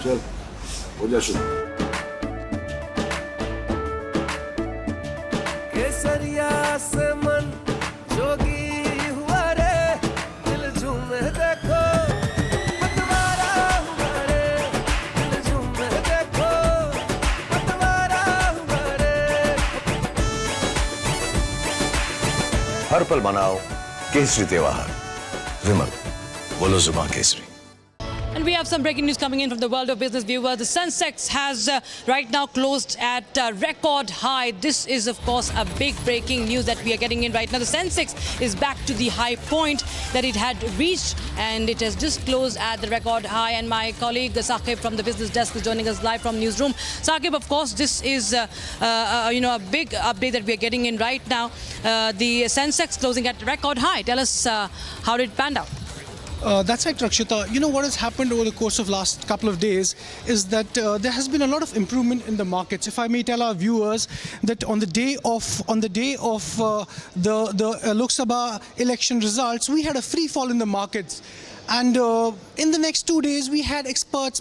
चल हो जा शुरू। केसरिया से मन जोगी हुआ रे, दिल झूमे देखो पतवारा हुआ रे, दिल झूमे देखो पतवारा हुआ रे। हर पल मनाओ केसरी त्योहार। विमल, बोलो जुबान Kesari. And we have some breaking news coming in from the world of business, viewers. The Sensex has right now closed at record high. This is, of course, a big breaking news that we are getting in right now. The Sensex is back to the high point that it had reached, and it has just closed at the record high. And my colleague Saqib from the business desk is joining us live from newsroom. Saqib, of course, this is a big update that we are getting in right now. The Sensex closing at record high. Tell us how did it pan out? That's right, Rakshita. You know what has happened over the course of last couple of days is that there has been a lot of improvement in the markets. If I may tell our viewers that on the day of the Lok Sabha election results, we had a free fall in the markets. And in the next 2 days, we had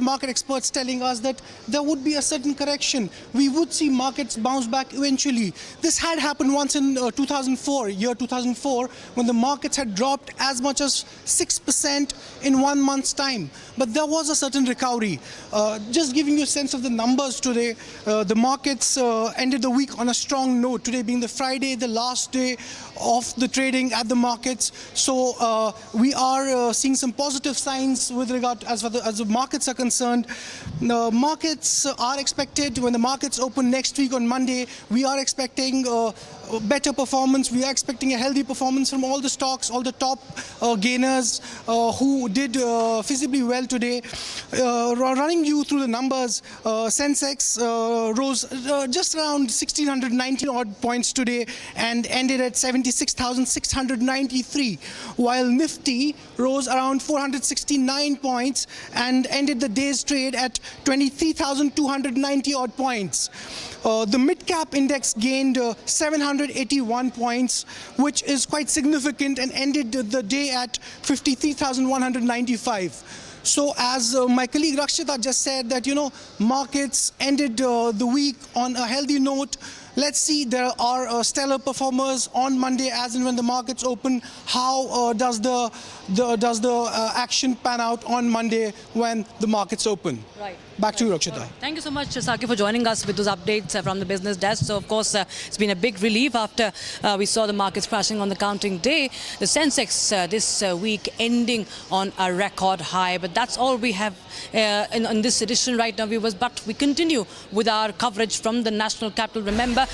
market experts telling us that there would be a certain correction. We would see markets bounce back eventually. This had happened once in 2004, when the markets had dropped as much as 6% in 1 month's time. But there was a certain recovery. Just giving you a sense of the numbers today, the markets ended the week on a strong note. Today being the Friday, the last day of the trading at the markets. So we are seeing some positive signs with regard as the markets are concerned. Markets are expected, when the markets open next week on Monday, we are expecting better performance. We are expecting a healthy performance from all the stocks, all the top gainers who did feasibly well today. Running you through the numbers, Sensex rose just around 1,690 odd points today and ended at 76,693, while Nifty rose around 469 points and ended the day's trade at 23,290 odd points. The mid-cap index gained 781 points, which is quite significant, and ended the day at 53,195. So as my colleague Rakshita just said that, markets ended the week on a healthy note. Let's see, there are stellar performers on Monday as and when the markets open. How does the action pan out on Monday when the markets open? Right. Back to you, Rakshita. Thank you so much, Saqib, for joining us with those updates from the business desk. So, of course, it's been a big relief after we saw the markets crashing on the counting day. The Sensex this week ending on a record high. But that's all we have in this edition right now, viewers. But we continue with our coverage from the national capital. Remember,